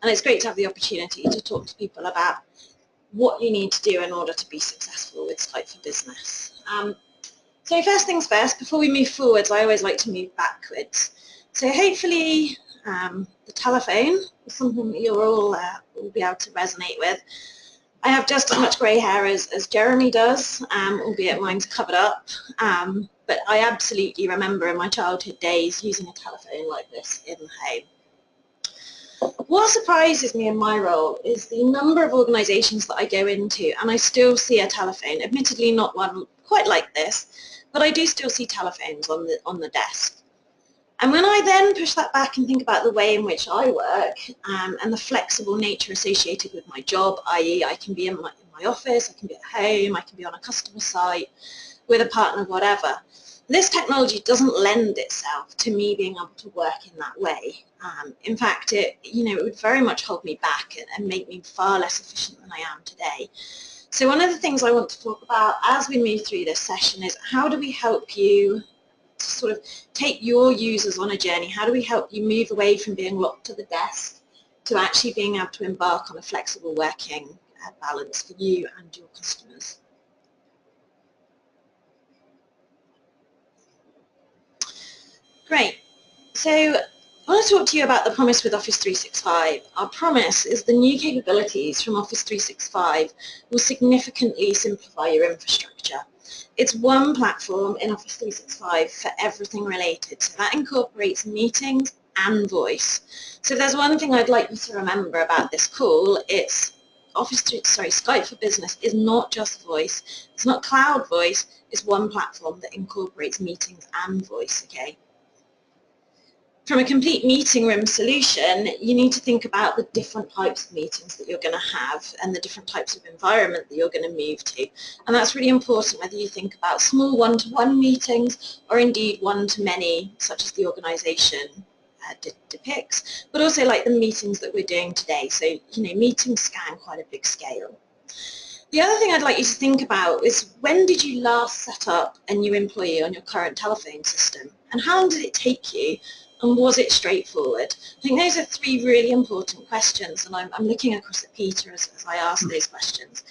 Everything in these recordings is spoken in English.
and it's great to have the opportunity to talk to people about what you need to do in order to be successful with Skype for Business. So first things first, before we move forwards, I always like to move backwards. So hopefully the telephone is something that you'll all will be able to resonate with. I have just as much grey hair as Jeremy does, albeit mine's covered up, but I absolutely remember in my childhood days using a telephone like this in the home. What surprises me in my role is the number of organisations that I go into and I still see a telephone, admittedly not one quite like this, but I do still see telephones on the desk. And when I then push that back and think about the way in which I work and the flexible nature associated with my job, i.e. I can be in my office, I can be at home, I can be on a customer site with a partner, whatever. This technology doesn't lend itself to me being able to work in that way. In fact, it would very much hold me back and make me far less efficient than I am today. So one of the things I want to talk about as we move through this session is how do we help you to sort of take your users on a journey? How do we help you move away from being locked to the desk to actually being able to embark on a flexible working balance for you and your customers? Great. So I want to talk to you about the promise with Office 365. Our promise is the new capabilities from Office 365 will significantly simplify your infrastructure. It's one platform in Office 365 for everything related. So that incorporates meetings and voice. So if there's one thing I'd like you to remember about this call, it's Skype for Business is not just voice. It's not cloud voice. It's one platform that incorporates meetings and voice, okay? From a complete meeting room solution, you need to think about the different types of meetings that you're going to have and the different types of environment that you're going to move to. And that's really important whether you think about small one-to-one meetings or indeed one-to-many, such as the organisation depicts, but also like the meetings that we're doing today. So, meetings span quite a big scale. The other thing I'd like you to think about is when did you last set up a new employee on your current telephone system? And how long did it take you? And was it straightforward? I think those are three really important questions, and I'm looking across at Peter as I ask those questions.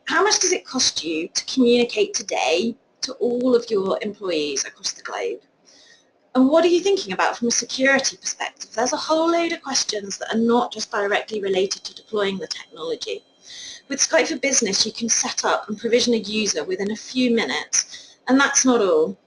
How much does it cost you to communicate today to all of your employees across the globe? And what are you thinking about from a security perspective? There's a whole load of questions that are not just directly related to deploying the technology. With Skype for Business, you can set up and provision a user within a few minutes, and that's not all.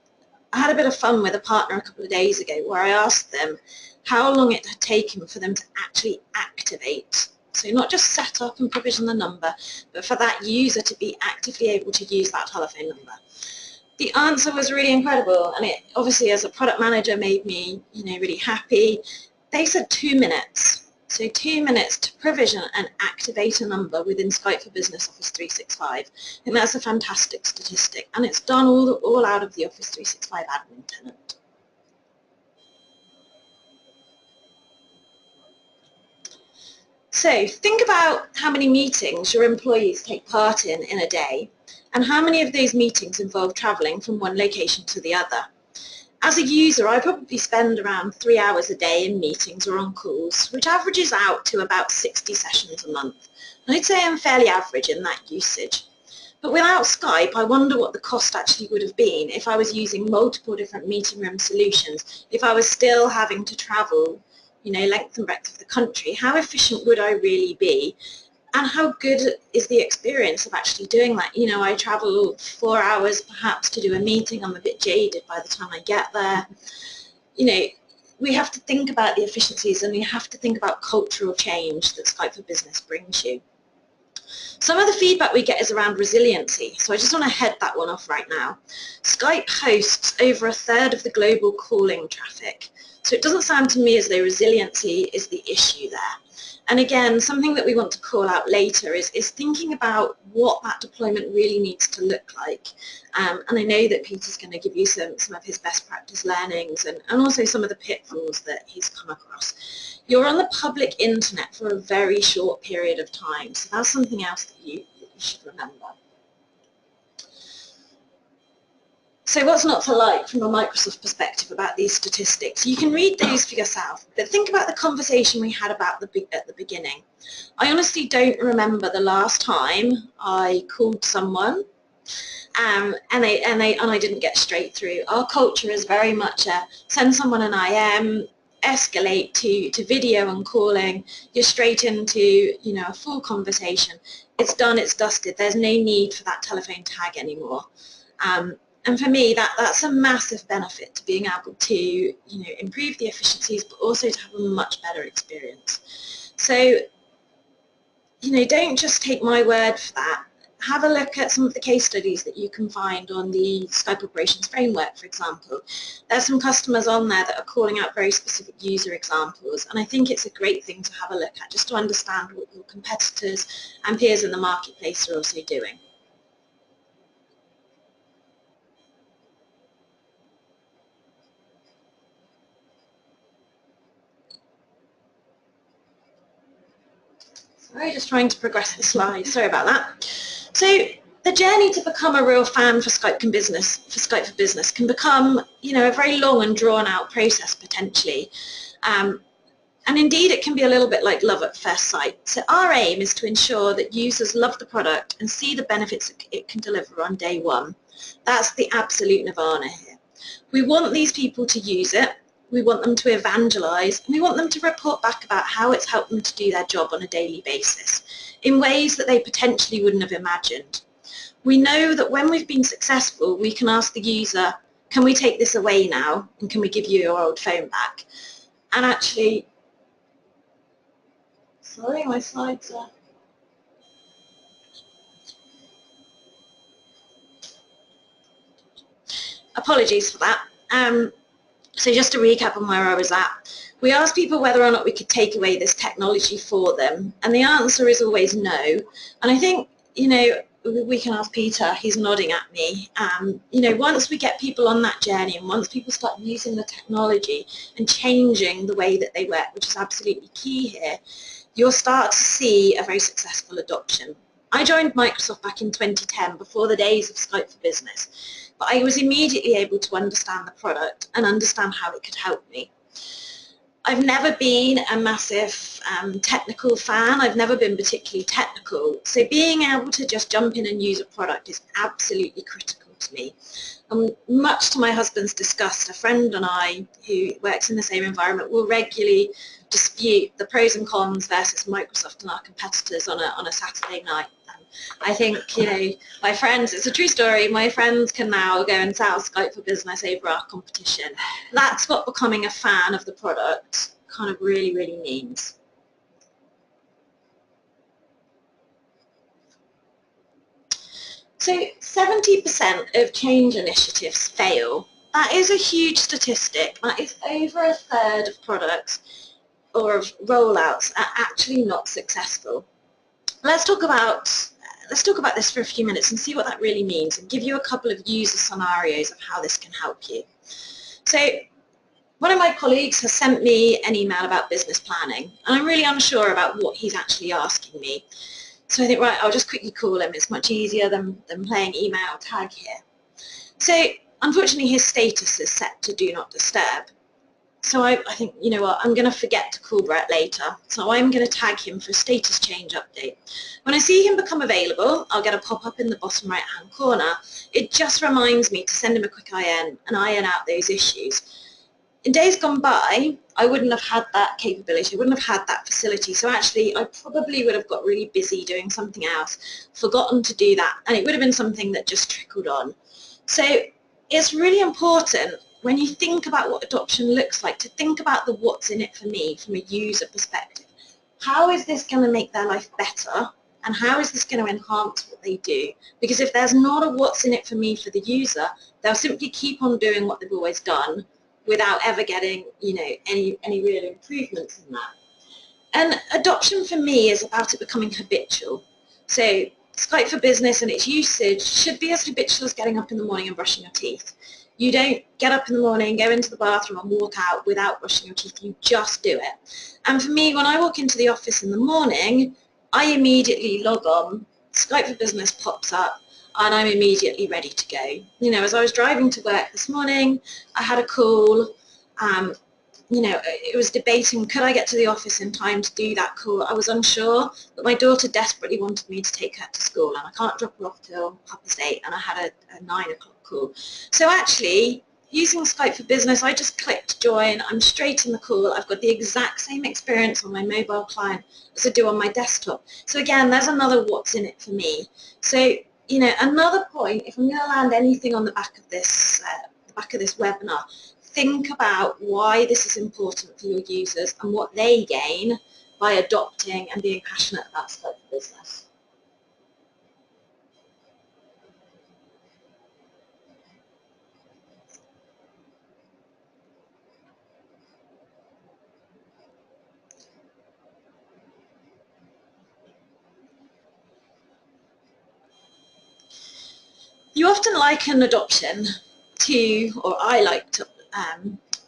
I had a bit of fun with a partner a couple of days ago where I asked them how long it had taken for them to actually activate. So not just set up and provision the number, but for that user to be actively able to use that telephone number. The answer was really incredible, and it obviously as a product manager made me really happy. They said 2 minutes. So 2 minutes to provision and activate a number within Skype for Business Office 365. And that's a fantastic statistic. And it's done all out of the Office 365 admin tenant. So think about how many meetings your employees take part in a day, and how many of those meetings involve traveling from one location to the other. As a user, I probably spend around 3 hours a day in meetings or on calls, which averages out to about 60 sessions a month. And I'd say I'm fairly average in that usage. But without Skype, I wonder what the cost actually would have been if I was using multiple different meeting room solutions, if I was still having to travel, length and breadth of the country. How efficient would I really be? And how good is the experience of actually doing that? I travel 4 hours perhaps to do a meeting. I'm a bit jaded by the time I get there. We have to think about the efficiencies, and we have to think about cultural change that Skype for Business brings you. Some of the feedback we get is around resiliency, so I just want to head that one off right now. Skype hosts over 1/3 of the global calling traffic, so it doesn't sound to me as though resiliency is the issue there. And again, something that we want to call out later is thinking about what that deployment really needs to look like. And I know that Peter's going to give you some of his best practice learnings and also some of the pitfalls that he's come across. You're on the public internet for a very short period of time, so that's something else that you should remember. So what's not to like from a Microsoft perspective about these statistics? You can read those for yourself, but think about the conversation we had about at the beginning. I honestly don't remember the last time I called someone and I didn't get straight through. Our culture is very much a send someone an IM, escalate to video and calling. You're straight into a full conversation. It's done, it's dusted. There's no need for that telephone tag anymore. And for me, that's a massive benefit to being able to improve the efficiencies, but also to have a much better experience. So don't just take my word for that. Have a look at some of the case studies that you can find on the Skype Operations Framework, for example. There's some customers on there that are calling out very specific user examples, and I think it's a great thing to have a look at just to understand what your competitors and peers in the marketplace are also doing. Sorry, just trying to progress the slide. Sorry about that. So the journey to become a real fan for Skype for Business can become, a very long and drawn-out process potentially. And indeed, it can be a little bit like love at first sight. So our aim is to ensure that users love the product and see the benefits it can deliver on day one. That's the absolute nirvana here. We want these people to use it. We want them to evangelize, and we want them to report back about how it's helped them to do their job on a daily basis in ways that they potentially wouldn't have imagined. We know that when we've been successful, we can ask the user, can we take this away now, and can we give you your old phone back? And actually, sorry, my slides are... Apologies for that. So just to recap on where I was at, we asked people whether or not we could take away this technology for them, and the answer is always no. And I think, we can ask Peter, he's nodding at me. Once we get people on that journey and once people start using the technology and changing the way that they work, which is absolutely key here, you'll start to see a very successful adoption. I joined Microsoft back in 2010, before the days of Skype for Business, but I was immediately able to understand the product and understand how it could help me. I've never been a massive technical fan. I've never been particularly technical. So being able to just jump in and use a product is absolutely critical to me. Much to my husband's disgust, a friend and I, who works in the same environment, will regularly dispute the pros and cons versus Microsoft and our competitors on a Saturday night. I think, my friends, it's a true story, my friends can now go and sell Skype for Business over our competition. That's what becoming a fan of the product kind of really, really means. So 70% of change initiatives fail. That is a huge statistic. That is over a third of products or of rollouts are actually not successful. Let's talk about this for a few minutes and see what that really means and give you a couple of user scenarios of how this can help you. So one of my colleagues has sent me an email about business planning, and I'm really unsure about what he's actually asking me. So I think, right, I'll just quickly call him. It's much easier than playing email tag here. So unfortunately, his status is set to do not disturb. So I think, you know what, I'm going to forget to call Brett later, so I'm going to tag him for a status change update. When I see him become available, I'll get a pop-up in the bottom right-hand corner. It just reminds me to send him a quick IN and iron out those issues. In days gone by, I wouldn't have had that capability, I wouldn't have had that facility, so actually I probably would have got really busy doing something else, forgotten to do that, and it would have been something that just trickled on. So it's really important when you think about what adoption looks like, to think about the what's in it for me from a user perspective. How is this going to make their life better, and how is this going to enhance what they do? Because if there's not a what's in it for me for the user, they'll simply keep on doing what they've always done without ever getting, any real improvements in that. And adoption for me is about it becoming habitual. So Skype for Business and its usage should be as habitual as getting up in the morning and brushing your teeth. You don't get up in the morning, go into the bathroom and walk out without brushing your teeth. You just do it. And for me, when I walk into the office in the morning, I immediately log on, Skype for Business pops up. and I'm immediately ready to go. You know, as I was driving to work this morning, I had a call. You know, it was debating, could I get to the office in time to do that call? I was unsure, but my daughter desperately wanted me to take her to school, and I can't drop her off till 8:30, and I had a 9 o'clock call. So actually, using Skype for Business, I just clicked join, I'm straight in the call, I've got the exact same experience on my mobile client as I do on my desktop. So again, there's another what's in it for me. So, you know, another point, if I'm going to land anything on the back of this webinar, think about why this is important for your users and what they gain by adopting and being passionate about Skype for Business. You often liken adoption to, or I like to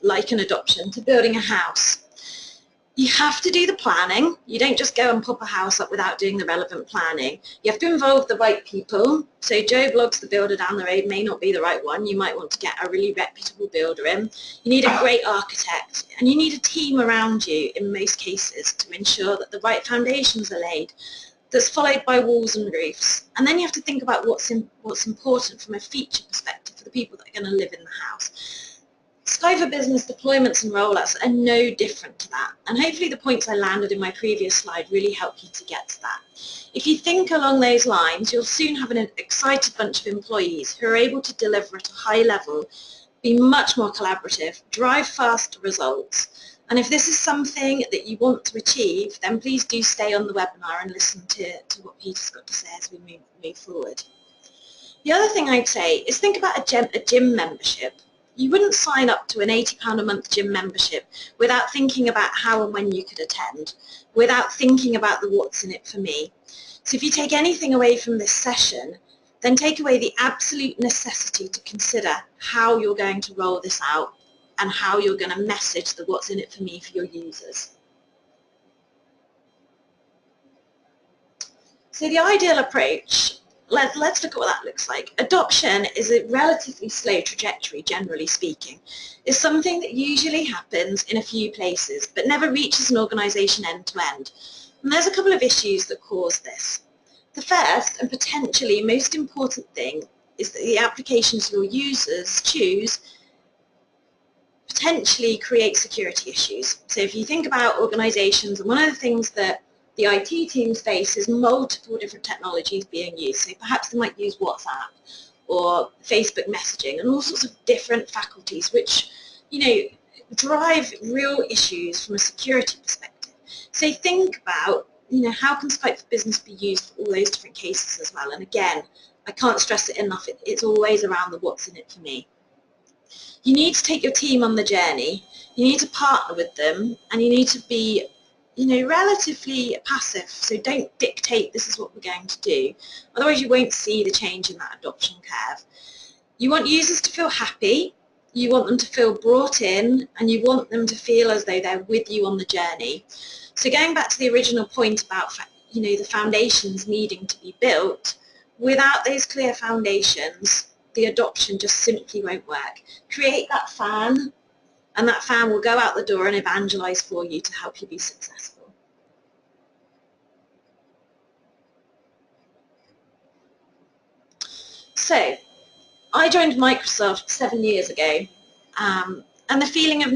liken adoption to building a house. You have to do the planning. You don't just go and pop a house up without doing the relevant planning. You have to involve the right people. So Joe Bloggs, the builder down the road, may not be the right one. You might want to get a really reputable builder in. You need a great architect, and you need a team around you in most cases to ensure that the right foundations are laid, that's followed by walls and roofs. And then you have to think about what's important from a feature perspective for the people that are going to live in the house. Skype for Business deployments and rollouts are no different to that, and hopefully the points I landed in my previous slide really help you to get to that. If you think along those lines, you'll soon have an excited bunch of employees who are able to deliver at a high level, be much more collaborative, drive faster results, and if this is something that you want to achieve, then please do stay on the webinar and listen to what Peter's got to say as we move forward. The other thing I'd say is think about a gym membership. You wouldn't sign up to an £80 a month gym membership without thinking about how and when you could attend, without thinking about the what's in it for me. So if you take anything away from this session, then take away the absolute necessity to consider how you're going to roll this out and how you're going to message the what's in it for me for your users. So the ideal approach, let's look at what that looks like. Adoption is a relatively slow trajectory, generally speaking. It's something that usually happens in a few places, but never reaches an organisation end to end. And there's a couple of issues that cause this. The first and potentially most important thing is that the applications your users choose potentially create security issues. So if you think about organisations, and one of the things that the IT teams face is multiple different technologies being used. So perhaps they might use WhatsApp or Facebook messaging and all sorts of different faculties which, you know, drive real issues from a security perspective. So think about, you know, how can Skype for Business be used for all those different cases as well? And again, I can't stress it enough, it's always around the what's in it for me. You need to take your team on the journey, you need to partner with them, and you need to be, you know, relatively passive. So don't dictate this is what we're going to do. Otherwise you won't see the change in that adoption curve. You want users to feel happy, you want them to feel brought in, and you want them to feel as though they're with you on the journey. So going back to the original point about, you know, the foundations needing to be built, without those clear foundations, the adoption just simply won't work. Create that fan, and that fan will go out the door and evangelize for you to help you be successful. So, I joined Microsoft 7 years ago, and the feeling of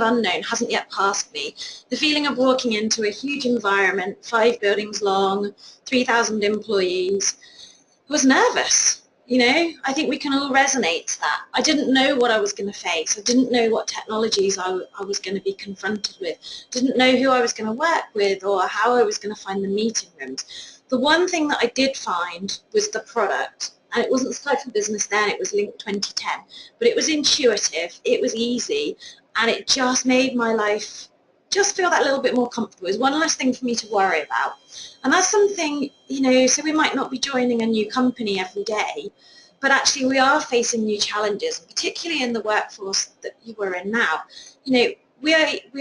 unknown hasn't yet passed me. The feeling of walking into a huge environment, 5 buildings long, 3,000 employees, I was nervous. You know, I think we can all resonate to that. I didn't know what I was going to face. I didn't know what technologies I was going to be confronted with. Didn't know who I was going to work with or how I was going to find the meeting rooms. The one thing that I did find was the product. And it wasn't Skype for Business then, it was Link 2010. But it was intuitive, it was easy, and it just made my life just feel that little bit more comfortable. It was one less thing for me to worry about. And that's something, you know, so we might not be joining a new company every day, but actually we are facing new challenges, particularly in the workforce that you were in now. You know, we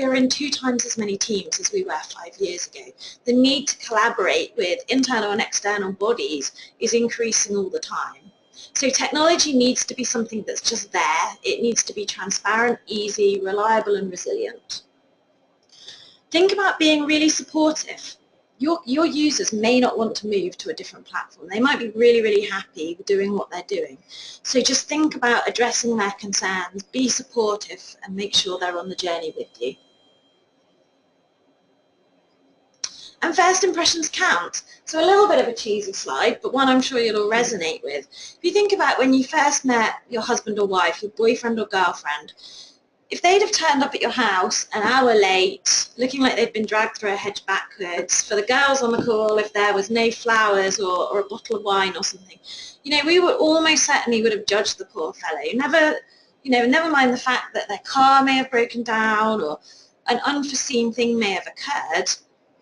are in 2 times as many teams as we were 5 years ago. The need to collaborate with internal and external bodies is increasing all the time. So technology needs to be something that's just there. It needs to be transparent, easy, reliable and resilient. Think about being really supportive. Your users may not want to move to a different platform. They might be really, really happy doing what they're doing. So just think about addressing their concerns, be supportive and make sure they're on the journey with you. And first impressions count. So a little bit of a cheesy slide, but one I'm sure you'll all resonate with. If you think about when you first met your husband or wife, your boyfriend or girlfriend, if they'd have turned up at your house an hour late, looking like they'd been dragged through a hedge backwards, for the girls on the call, if there was no flowers or a bottle of wine or something, we would almost certainly would have judged the poor fellow. Never mind the fact that their car may have broken down or an unforeseen thing may have occurred,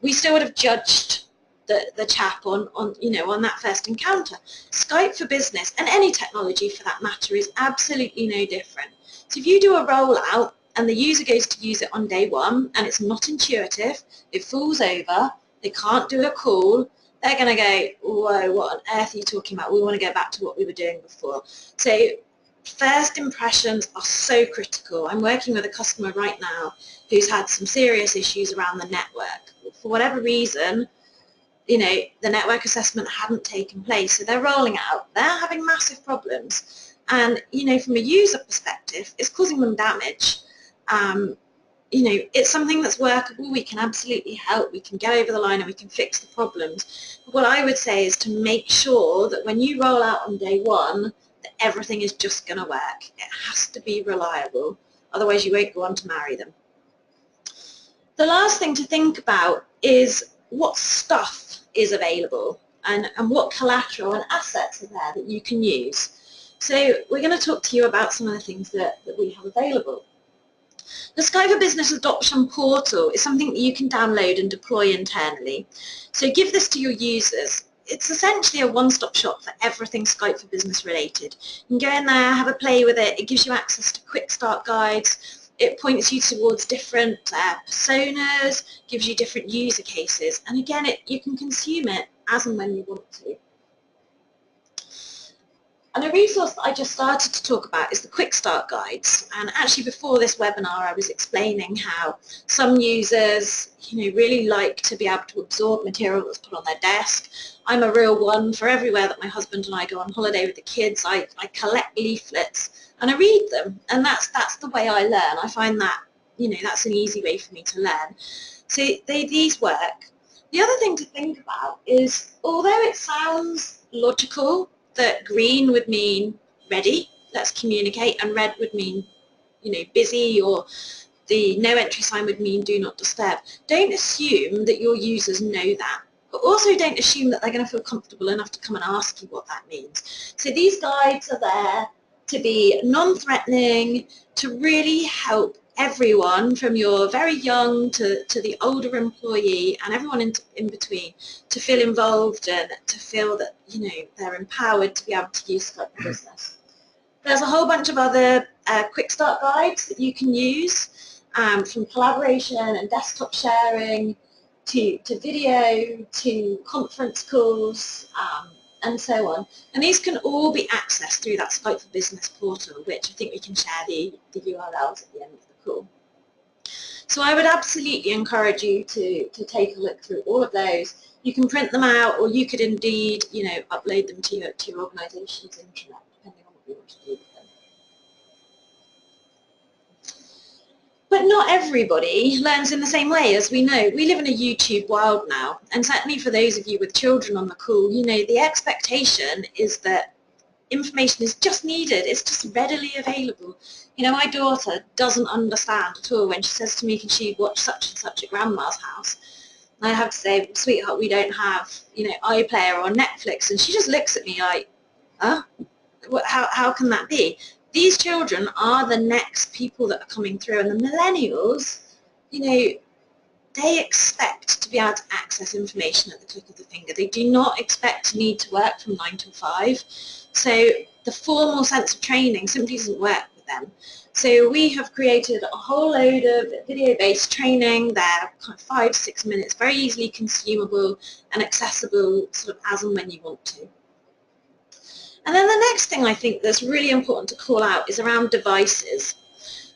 we still would have judged the chap on that first encounter. Skype for Business, and any technology for that matter, is absolutely no different. So if you do a rollout and the user goes to use it on day 1 and it's not intuitive, it falls over, they can't do a call, they're going to go, whoa, what on earth are you talking about? We want to go back to what we were doing before. So first impressions are so critical. I'm working with a customer right now who's had some serious issues around the network. For whatever reason, the network assessment hadn't taken place, so they're rolling out. They're having massive problems. And, from a user perspective, it's causing them damage. It's something that's workable. We can absolutely help. We can get over the line and we can fix the problems. But what I would say is to make sure that when you roll out on day 1, that everything is just going to work. It has to be reliable. Otherwise, you won't go on to marry them. The last thing to think about is what stuff is available and what collateral and assets are there that you can use. So we're going to talk to you about some of the things that we have available. The Skype for Business Adoption Portal is something that you can download and deploy internally. So give this to your users. It's essentially a one-stop shop for everything Skype for Business related. You can go in there, have a play with it. It gives you access to quick start guides. It points you towards different personas, gives you different user cases. And again, you can consume it as and when you want to. And a resource that I just started to talk about is the Quick Start Guides. And actually before this webinar I was explaining how some users really like to be able to absorb material that's put on their desk. I'm a real one. For everywhere that my husband and I go on holiday with the kids, I collect leaflets and I read them. And that's the way I learn. I find that that's an easy way for me to learn. So these work. The other thing to think about is, although it sounds logical that green would mean ready, let's communicate, and red would mean, busy, or the no entry sign would mean do not disturb. Don't assume that your users know that, but also don't assume that they're going to feel comfortable enough to come and ask you what that means. So these guides are there to be non-threatening, to really help everyone from your very young to the older employee and everyone in between to feel involved and to feel that they're empowered to be able to use Skype for Business. There's a whole bunch of other quick start guides that you can use, from collaboration and desktop sharing to video to conference calls and so on. And these can all be accessed through that Skype for Business portal, which I think we can share the URLs at the end of the call. So I would absolutely encourage you to take a look through all of those. You can print them out, or you could indeed, upload them to your organisation's intranet, depending on what you want to do with them. But not everybody learns in the same way, as we know. We live in a YouTube world now, and certainly for those of you with children on the call, the expectation is that information is just needed, it's just readily available. My daughter doesn't understand at all when she says to me, can she watch such and such at grandma's house? And I have to say, well, sweetheart, we don't have, iPlayer or Netflix, and she just looks at me like, huh? How can that be? These children are the next people that are coming through, and the millennials, they expect to be able to access information at the click of the finger. They do not expect to need to work from 9 till 5. So the formal sense of training simply doesn't work with them. So we have created a whole load of video-based training. They're kind of 5 to 6 minutes, very easily consumable and accessible sort of as and when you want to. And then the next thing I think that's really important to call out is around devices.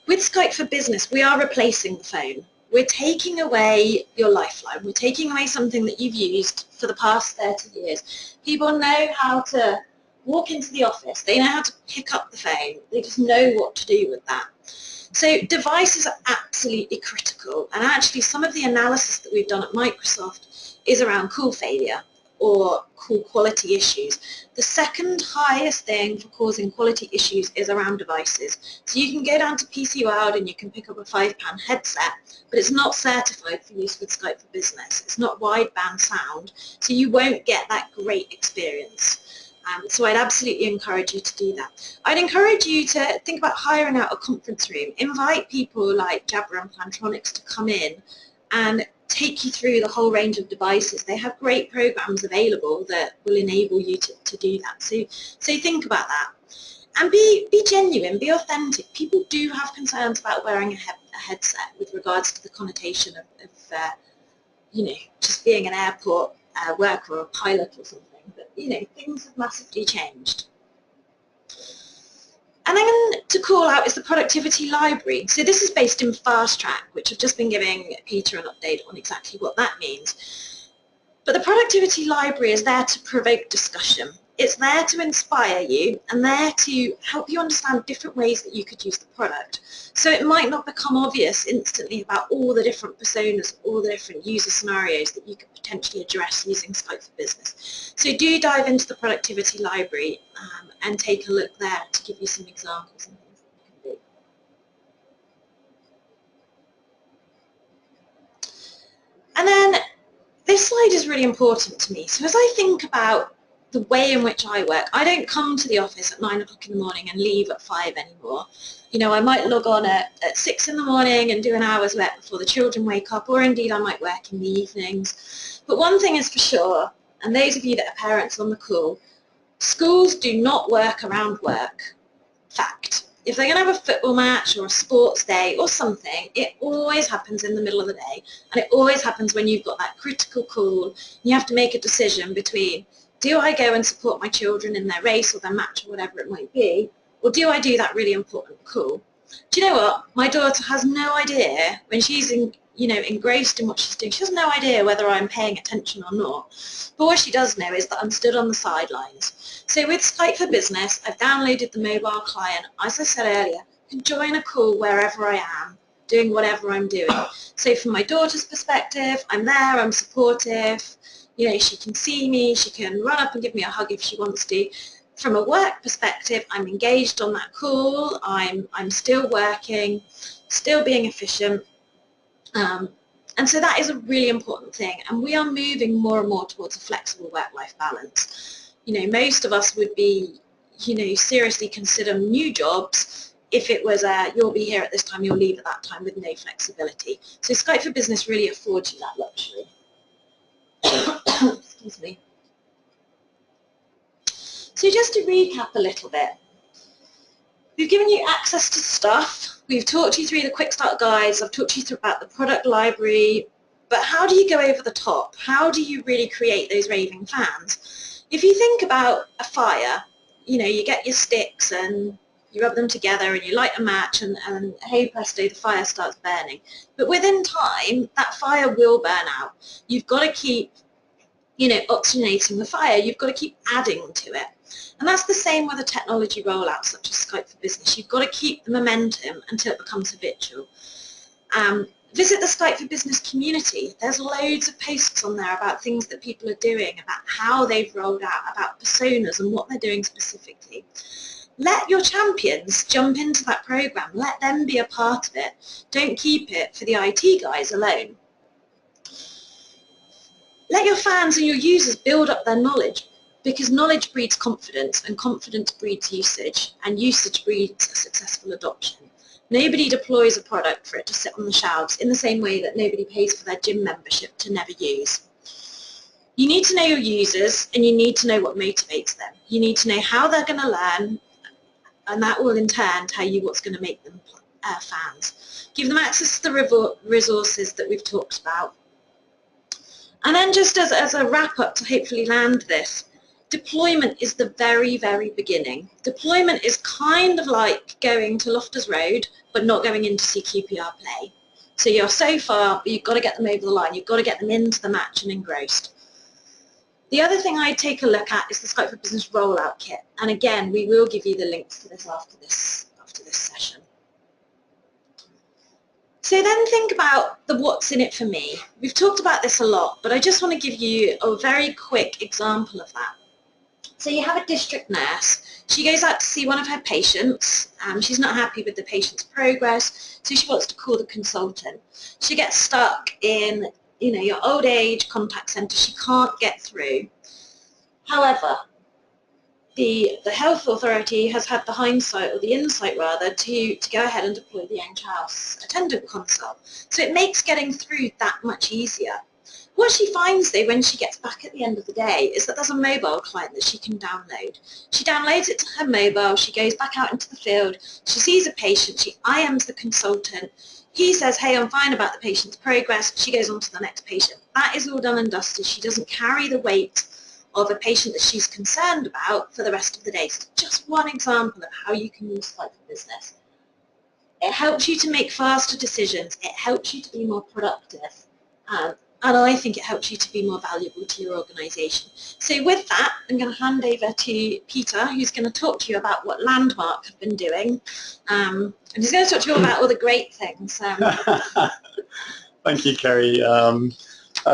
With Skype for Business, we are replacing the phone. We're taking away your lifeline. We're taking away something that you've used for the past 30 years. People know how to walk into the office. They know how to pick up the phone. They just know what to do with that. So devices are absolutely critical. And actually some of the analysis that we've done at Microsoft is around call failure or call quality issues. The second highest thing for causing quality issues is around devices. So you can go down to PC World and you can pick up a £5 headset, but it's not certified for use with Skype for Business. It's not wideband sound, so you won't get that great experience. So I'd absolutely encourage you to do that. I'd encourage you to think about hiring out a conference room. Invite people like Jabra and Plantronics to come in and take you through the whole range of devices. They have great programs available that will enable you to do that. So think about that. And be genuine, be authentic. People do have concerns about wearing a headset with regards to the connotation of you know, just being an airport worker or a pilot or something. But, you know, things have massively changed. And then to call out is the productivity library. So this is based in Fast Track, which I've just been giving Peter an update on exactly what that means. But the productivity library is there to provoke discussion. It's there to inspire you and there to help you understand different ways that you could use the product. So it might not become obvious instantly about all the different personas, all the different user scenarios that you could potentially address using Skype for Business. So do dive into the productivity library and take a look there to give you some examples and things that you can do. And then this slide is really important to me. So as I think about the way in which I work, I don't come to the office at 9 o'clock in the morning and leave at 5 anymore. You know, I might log on at 6 in the morning and do an hour's work before the children wake up, or indeed I might work in the evenings. But one thing is for sure, and those of you that are parents on the call, schools do not work around work. Fact. If they're going to have a football match or a sports day or something, it always happens in the middle of the day, and it always happens when you've got that critical call. You have to make a decision between, do I go and support my children in their race or their match or whatever it might be, or do I do that really important call? Do you know what? My daughter has no idea when she's engrossed in what she's doing. She has no idea whether I'm paying attention or not. But what she does know is that I'm stood on the sidelines. So with Skype for Business, I've downloaded the mobile client. As I said earlier, I can join a call wherever I am, doing whatever I'm doing. So from my daughter's perspective, I'm there, I'm supportive. You know, she can see me, she can run up and give me a hug if she wants to. From a work perspective, I'm engaged on that call, I'm still working, still being efficient. And so that is a really important thing, and we are moving more and more towards a flexible work-life balance. You know, most of us would be, you know, seriously consider new jobs if it was you'll be here at this time, you'll leave at that time with no flexibility. So Skype for Business really affords you that luxury. Excuse me. So just to recap a little bit, we've given you access to stuff, we've talked you through the quick start guides, I've talked you through about the product library, but how do you go over the top? How do you really create those raving fans? If you think about a fire, you know, you get your sticks and you rub them together and you light a match and hey presto, the fire starts burning. But within time, that fire will burn out. You've got to keep, you know, oxygenating the fire, you've got to keep adding to it. And that's the same with a technology rollout such as Skype for Business. You've got to keep the momentum until it becomes habitual. Visit the Skype for Business community. There's loads of posts on there about things that people are doing, about how they've rolled out, about personas and what they're doing specifically. Let your champions jump into that program. Let them be a part of it. Don't keep it for the IT guys alone. Let your fans and your users build up their knowledge, because knowledge breeds confidence, and confidence breeds usage, and usage breeds a successful adoption. Nobody deploys a product for it to sit on the shelves in the same way that nobody pays for their gym membership to never use. You need to know your users, and you need to know what motivates them. You need to know how they're going to learn, and that will in turn tell you what's going to make them fans. Give them access to the resources that we've talked about. And then just as a wrap-up to hopefully land this, deployment is the very, very beginning. Deployment is kind of like going to Loftus Road, but not going in to see QPR play. So you're so far, but you've got to get them over the line. You've got to get them into the match and engrossed. The other thing I'd take a look at is the Skype for Business rollout kit. And again, we will give you the links to this after this session. So then think about the what's in it for me. We've talked about this a lot, but I just want to give you a very quick example of that. So you have a district nurse. She goes out to see one of her patients. She's not happy with the patient's progress, so she wants to call the consultant. She gets stuck in, your old age contact centre. She can't get through. However, the health authority has had the hindsight, or the insight rather, to go ahead and deploy the young child's attendant console. So it makes getting through that much easier. What she finds though when she gets back at the end of the day is that there's a mobile client that she can download. She downloads it to her mobile, she goes back out into the field, she sees a patient, she IMs the consultant, he says, hey, I'm fine about the patient's progress, she goes on to the next patient. That is all done and dusted. She doesn't carry the weight of a patient that she's concerned about for the rest of the day. So just one example of how you can use Skype for Business. It helps you to make faster decisions, it helps you to be more productive, and I think it helps you to be more valuable to your organisation. So with that, I'm going to hand over to Peter, who's going to talk to you about what Landmark have been doing, and he's going to talk to you about all the great things. Thank you, Kerri.